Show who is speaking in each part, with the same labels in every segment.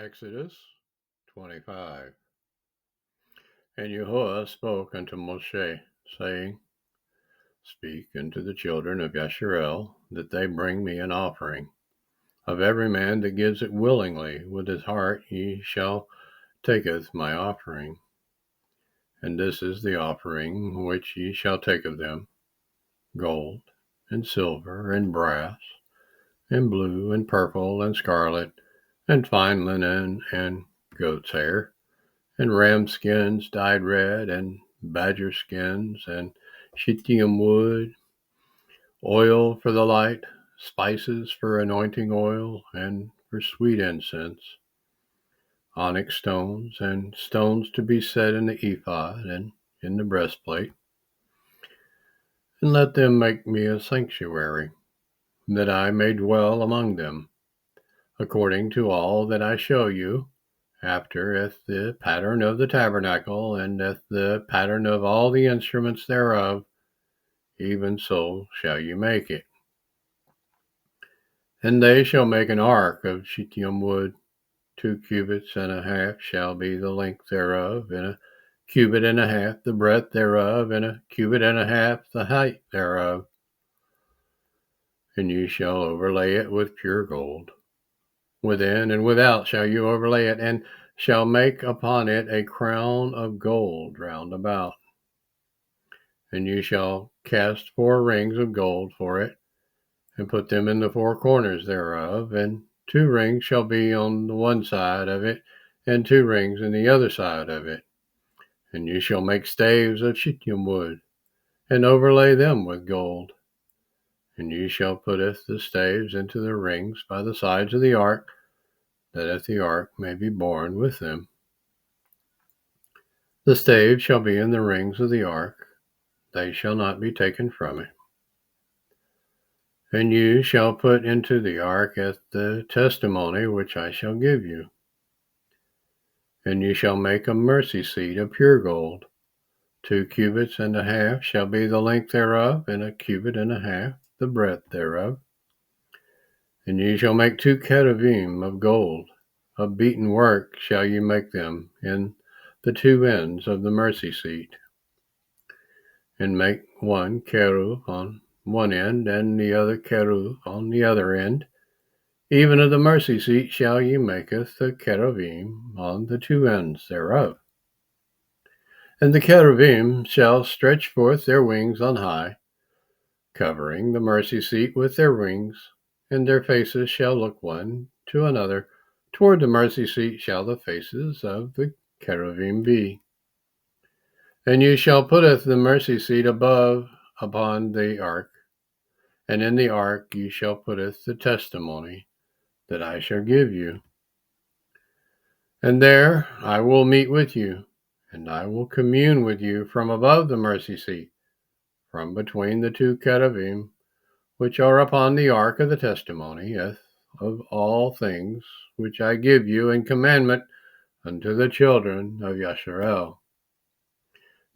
Speaker 1: Exodus 25. And YAHUAH spoke unto Moshe, saying, Speak unto the children of Yisrael, that they bring me an offering. Of every man that gives it willingly with his heart, ye shall taketh my offering. And this is the offering which ye shall take of them: gold, and silver, and brass, and blue, and purple, and scarlet, and fine linen, and goat's hair, and ram skins dyed red, and badger skins, and shittim wood, oil for the light, spices for anointing oil, and for sweet incense, onyx stones, and stones to be set in the ephod and in the breastplate. And let them make me a sanctuary, that I may dwell among them, according to all that I show you, after the pattern of the tabernacle, and the pattern of all the instruments thereof, even so shall you make it. And they shall make an ark of shittim wood. 2 cubits and a half shall be the length thereof, and a cubit and a half the breadth thereof, and a cubit and a half the height thereof. And you shall overlay it with pure gold. Within and without shall you overlay it, and shall make upon it a crown of gold round about. And you shall cast 4 rings of gold for it, and put them in the 4 corners thereof, and 2 rings shall be on the one side of it, and 2 rings in the other side of it. And you shall make staves of shittim wood, and overlay them with gold. And you shall putteth the staves into the rings by the sides of the ark, that the ark may be borne with them. The staves shall be in the rings of the ark, they shall not be taken from it. And you shall put into the ark the testimony which I shall give you. And you shall make a mercy seat of pure gold. 2 cubits and a half shall be the length thereof, and a cubit and a half the breadth thereof. And you shall make 2 cherubim of gold. Of beaten work shall you make them in the 2 ends of the mercy seat. And make 1 cherub on one end, and the other cherub on the other end. Even of the mercy seat shall you maketh the cherubim on the 2 ends thereof. And the cherubim shall stretch forth their wings on high, covering the mercy seat with their wings, and their faces shall look one to another. Toward the mercy seat shall the faces of the cherubim be. And you shall putteth the mercy seat above upon the ark, and in the ark you shall putteth the testimony that I shall give you. And there I will meet with you, and I will commune with you from above the mercy seat, from between the 2 cherubim, which are upon the ark of the testimony, of all things which I give you in commandment unto the children of Yisrael.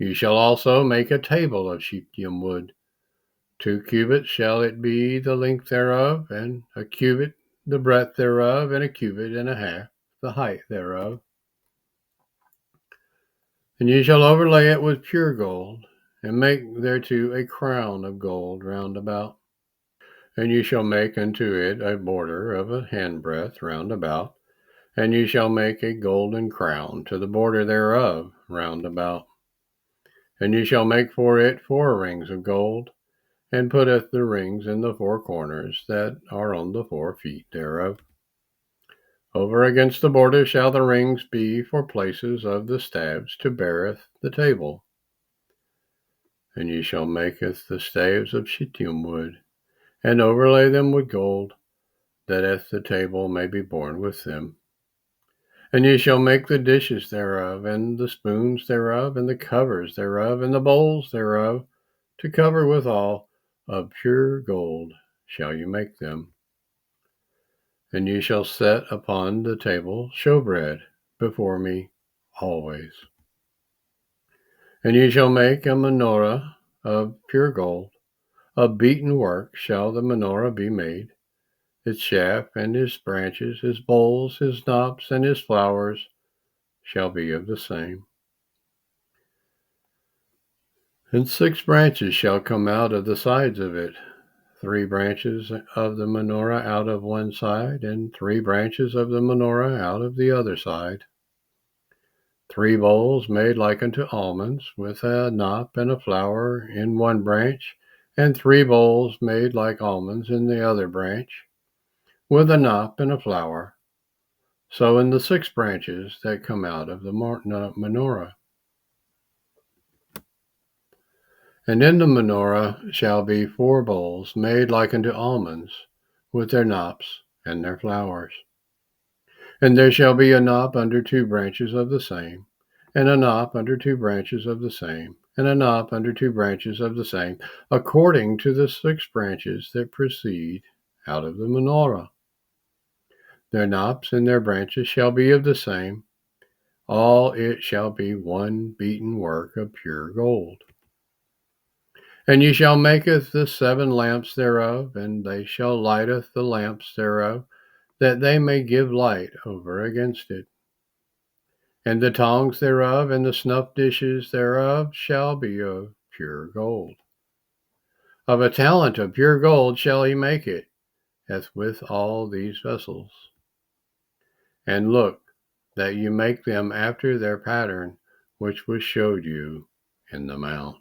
Speaker 1: You shall also make a table of shittim wood. 2 cubits shall it be the length thereof, and a cubit the breadth thereof, and a cubit and a half the height thereof. And you shall overlay it with pure gold, and make thereto a crown of gold round about. And you shall make unto it a border of a handbreadth round about, and you shall make a golden crown to the border thereof round about. And you shall make for it 4 rings of gold, and putteth the rings in the 4 corners that are on the 4 feet thereof. Over against the border shall the rings be for places of the staves to beareth the table. And you shall maketh the staves of shittim wood, and overlay them with gold, that the table may be borne with them. And ye shall make the dishes thereof, and the spoons thereof, and the covers thereof, and the bowls thereof, to cover withal. Of pure gold shall you make them. And ye shall set upon the table showbread before me always. And ye shall make a menorah of pure gold. Of beaten work shall the menorah be made. its shaft and his branches, his bowls, his knops, and his flowers shall be of the same. And 6 branches shall come out of the sides of it, 3 branches of the menorah out of one side, and 3 branches of the menorah out of the other side. 3 bowls made like unto almonds, with a knop and a flower in one branch, and 3 bowls made like almonds in the other branch, with a knop and a flower. So in the 6 branches that come out of the menorah. And in the menorah shall be 4 bowls made like unto almonds, with their knops and their flowers. And there shall be a knop under 2 branches of the same, and a knop under 2 branches of the same, and a knop under 2 branches of the same, according to the 6 branches that proceed out of the menorah. Their knops and their branches shall be of the same. All it shall be one beaten work of pure gold. And ye shall maketh the 7 lamps thereof, and they shall lighteth the lamps thereof, that they may give light over against it. And the tongs thereof and the snuff dishes thereof shall be of pure gold. Of a talent of pure gold shall he make it, as with all these vessels. And look, that you make them after their pattern, which was showed you in the mount.